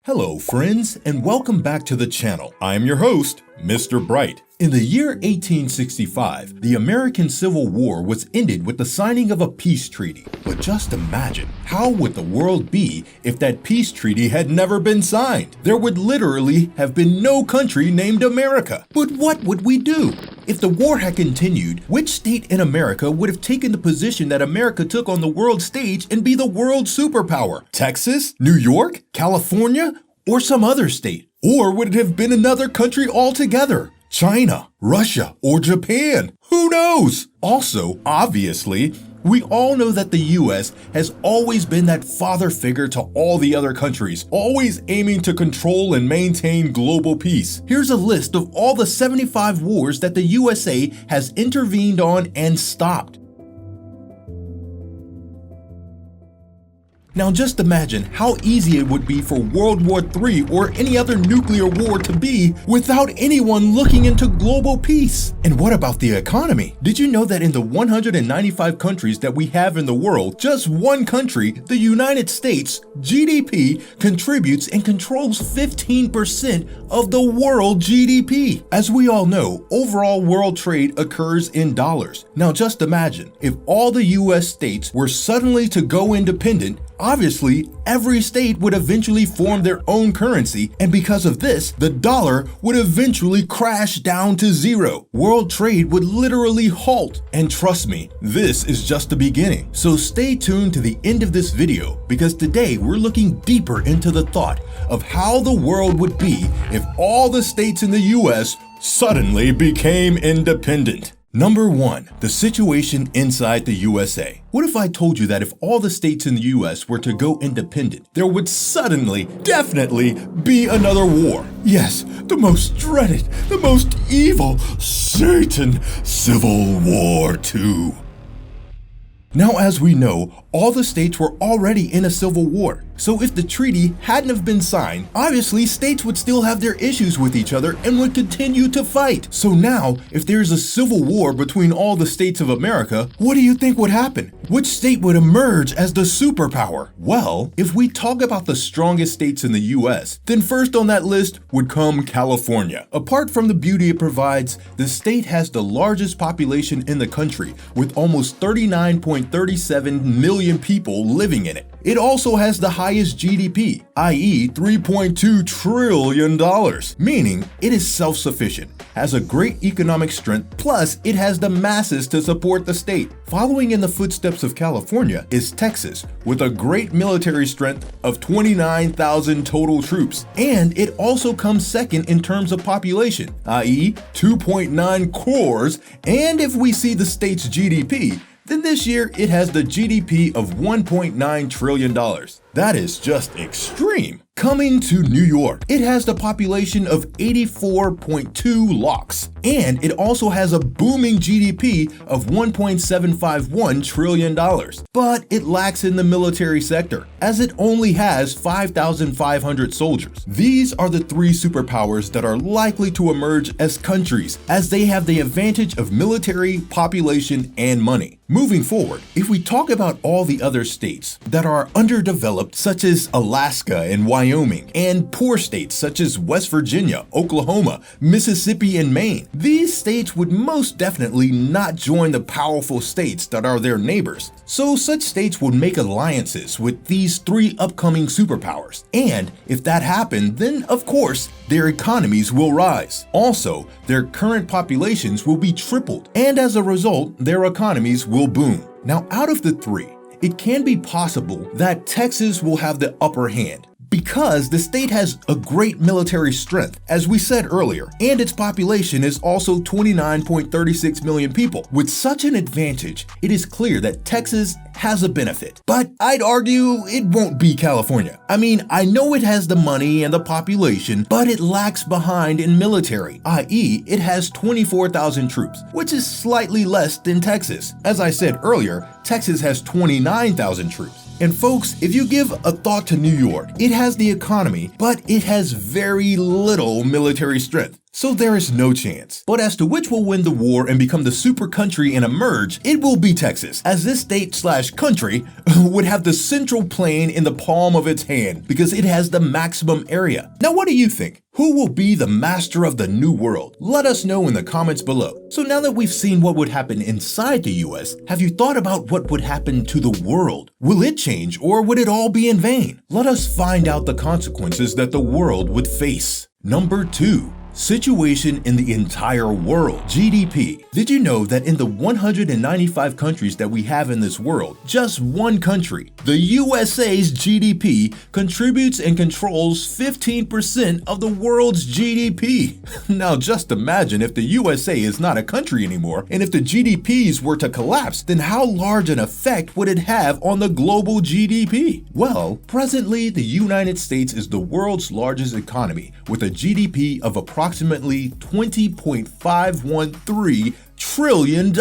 Hello friends, and welcome back to the channel. I am your host, Mr. Bright. In the year 1865, the American Civil War was ended with the signing of a peace treaty. But just imagine, how would the world be if that peace treaty had never been signed? There would literally have been no country named America. But what would we do? If the war had continued, which state in America would have taken the position that America took on the world stage and be the world superpower? Texas? New York? California? Or some other state? Or would it have been another country altogether? China, Russia, or Japan? Who knows? Also, obviously, we all know that the US has always been that father figure to all the other countries, always aiming to control and maintain global peace. Here's a list of all the 75 wars that the USA has intervened on and stopped. Now just imagine how easy it would be for World War III or any other nuclear war to be without anyone looking into global peace. And what about the economy? Did you know that in the 195 countries that we have in the world, just one country, the United States, GDP contributes and controls 15% of the world GDP? As we all know, overall world trade occurs in dollars. Now just imagine if all the US states were suddenly to go independent. Obviously, every state would eventually form their own currency, and because of this, the dollar would eventually crash down to zero. World trade would literally halt. And trust me, this is just the beginning. So stay tuned to the end of this video, because today we're looking deeper into the thought of how the world would be if all the states in the US suddenly became independent. Number 1, the situation inside the USA. What if I told you that if all the states in the US were to go independent, there would suddenly, definitely be another war? Yes, the most dreaded, the most evil, Satan Civil War II. Now, as we know, all the states were already in a civil war. So if the treaty hadn't have been signed, obviously states would still have their issues with each other and would continue to fight. So now, if there's a civil war between all the states of America, what do you think would happen? Which state would emerge as the superpower? Well, if we talk about the strongest states in the US, then first on that list would come California. Apart from the beauty it provides, the state has the largest population in the country, with almost 39.37 million people living in it. It also has the highest GDP, i.e. $3.2 trillion, meaning it is self-sufficient, has a great economic strength, plus it has the masses to support the state. Following in the footsteps of California is Texas, with a great military strength of 29,000 total troops, and it also comes second in terms of population, i.e. 2.9 crores, and if we see the state's GDP, then this year it has the GDP of $1.9 trillion. That is just extreme. Coming to New York, it has the population of 84.2 lakhs, and it also has a booming GDP of $1.751 trillion. But it lacks in the military sector, as it only has 5,500 soldiers. These are the three superpowers that are likely to emerge as countries, as they have the advantage of military, population, and money. Moving forward, if we talk about all the other states that are underdeveloped, such as Alaska and Wyoming, and poor states such as West Virginia, Oklahoma, Mississippi, and Maine, these states would most definitely not join the powerful states that are their neighbors. So such states would make alliances with these three upcoming superpowers. And if that happened, then of course, their economies will rise. Also, their current populations will be tripled, and as a result, their economies will boom. Now, out of the three, it can be possible that Texas will have the upper hand, because the state has a great military strength, as we said earlier, and its population is also 29.36 million people. With such an advantage, it is clear that Texas has a benefit. But I'd argue it won't be California. I mean, I know it has the money and the population, but it lacks behind in military, i.e. it has 24,000 troops, which is slightly less than Texas. As I said earlier, Texas has 29,000 troops. And folks, if you give a thought to New York, it has the economy, but it has very little military strength. So there is no chance. But as to which will win the war and become the super country and emerge, it will be Texas, as this state/country would have the central plain in the palm of its hand because it has the maximum area. Now what do you think? Who will be the master of the new world? Let us know in the comments below. So now that we've seen what would happen inside the US, have you thought about what would happen to the world? Will it change or would it all be in vain? Let us find out the consequences that the world would face. Number 2. Situation in the entire world. GDP. Did you know that in the 195 countries that we have in this world, just one country, the USA's GDP, contributes and controls 15% of the world's GDP? Now just imagine if the USA is not a country anymore, and if the GDPs were to collapse, then how large an effect would it have on the global GDP? Well, presently the United States is the world's largest economy with a GDP of approximately $20.513 trillion,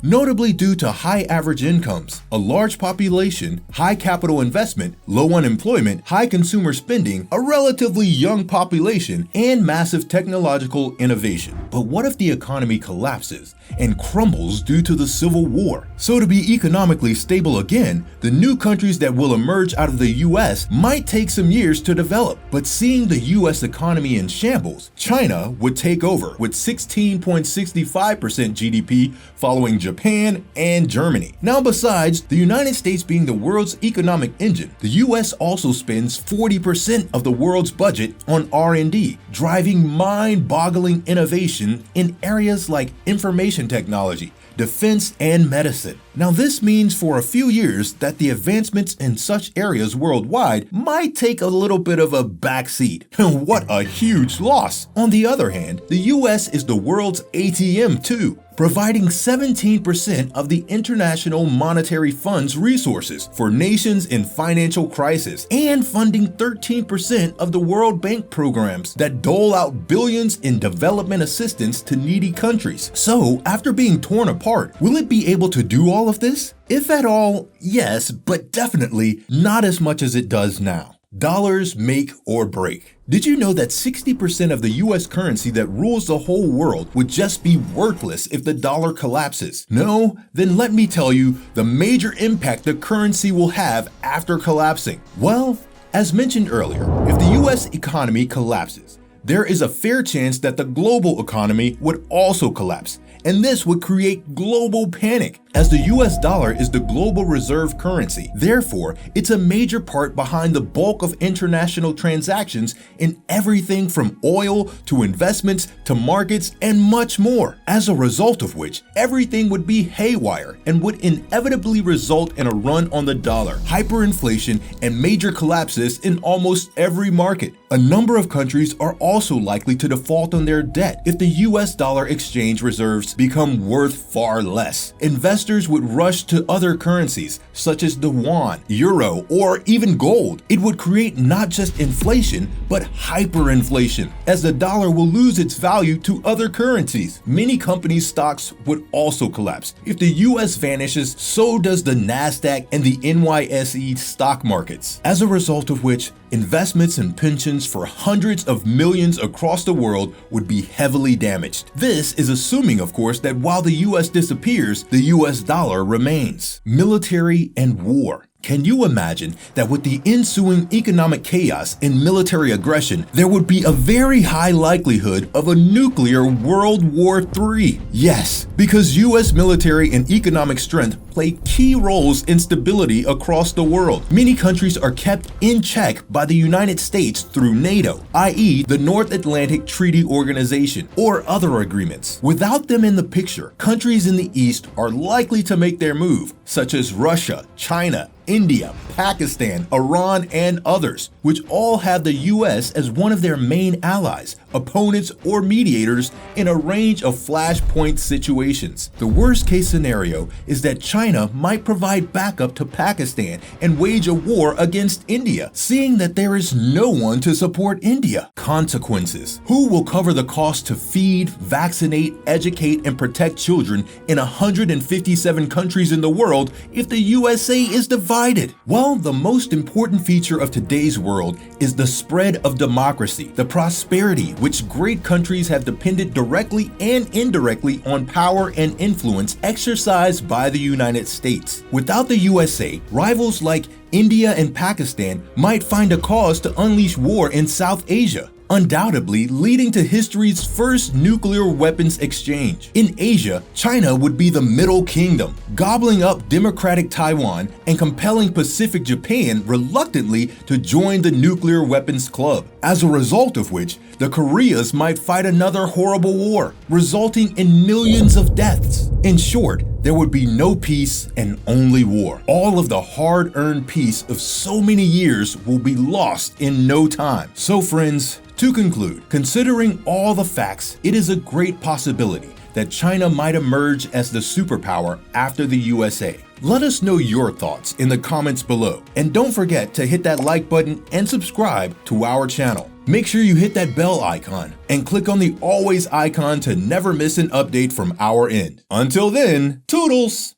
notably due to high average incomes, a large population, high capital investment, low unemployment, high consumer spending, a relatively young population, and massive technological innovation. But what if the economy collapses and crumbles due to the Civil War? So to be economically stable again, the new countries that will emerge out of the US might take some years to develop. But seeing the US economy in shambles, China would take over with 16.65% GDP, following Japan and Germany. Now besides the United States being the world's economic engine, the US also spends 40% of the world's budget on R&D, driving mind-boggling innovation in areas like information technology, defense, and medicine. Now this means for a few years that the advancements in such areas worldwide might take a little bit of a backseat. What a huge loss! On the other hand, the US is the world's ATM too, providing 17% of the International Monetary Fund's resources for nations in financial crisis and funding 13% of the World Bank programs that dole out billions in development assistance to needy countries. So, after being torn apart, will it be able to do all of this? If at all, yes, but definitely not as much as it does now. Dollars make or break. Did you know that 60% of the US currency that rules the whole world would just be worthless if the dollar collapses? No? Then let me tell you the major impact the currency will have after collapsing. Well, as mentioned earlier, if the US economy collapses, there is a fair chance that the global economy would also collapse, and this would create global panic. As the US dollar is the global reserve currency, therefore, it's a major part behind the bulk of international transactions in everything from oil to investments to markets and much more. As a result of which, everything would be haywire and would inevitably result in a run on the dollar, hyperinflation, and major collapses in almost every market. A number of countries are also likely to default on their debt if the US dollar exchange reserves become worth far less. Investors would rush to other currencies such as the yuan, euro, or even gold. It would create not just inflation, but hyperinflation, as the dollar will lose its value to other currencies. Many companies' stocks would also collapse. If the US vanishes, so does the NASDAQ and the NYSE stock markets. As a result of which, investments and pensions for hundreds of millions across the world would be heavily damaged. This is assuming, of course, that while the US disappears, the US dollar remains. Military and war. Can you imagine that with the ensuing economic chaos and military aggression, there would be a very high likelihood of a nuclear World War III? Yes, because US military and economic strength play key roles in stability across the world. Many countries are kept in check by the United States through NATO, i.e. the North Atlantic Treaty Organization, or other agreements. Without them in the picture, countries in the East are likely to make their move, such as Russia, China, India, Pakistan, Iran, and others, which all have the US as one of their main allies, opponents, or mediators in a range of flashpoint situations. The worst case scenario is that China might provide backup to Pakistan and wage a war against India, seeing that there is no one to support India. Consequences. Who will cover the cost to feed, vaccinate, educate, and protect children in 157 countries in the world if the USA is divided divided? Well, the most important feature of today's world is the spread of democracy, the prosperity which great countries have depended directly and indirectly on power and influence exercised by the United States. Without the USA, rivals like India and Pakistan might find a cause to unleash war in South Asia, undoubtedly leading to history's first nuclear weapons exchange. In Asia, China would be the Middle Kingdom, gobbling up democratic Taiwan and compelling Pacific Japan reluctantly to join the nuclear weapons club, as a result of which the Koreas might fight another horrible war, resulting in millions of deaths. In short, there would be no peace and only war. All of the hard-earned peace of so many years will be lost in no time. So friends, to conclude, considering all the facts, it is a great possibility that China might emerge as the superpower after the USA. Let us know your thoughts in the comments below. And don't forget to hit that like button and subscribe to our channel. Make sure you hit that bell icon and click on the always icon to never miss an update from our end. Until then, toodles!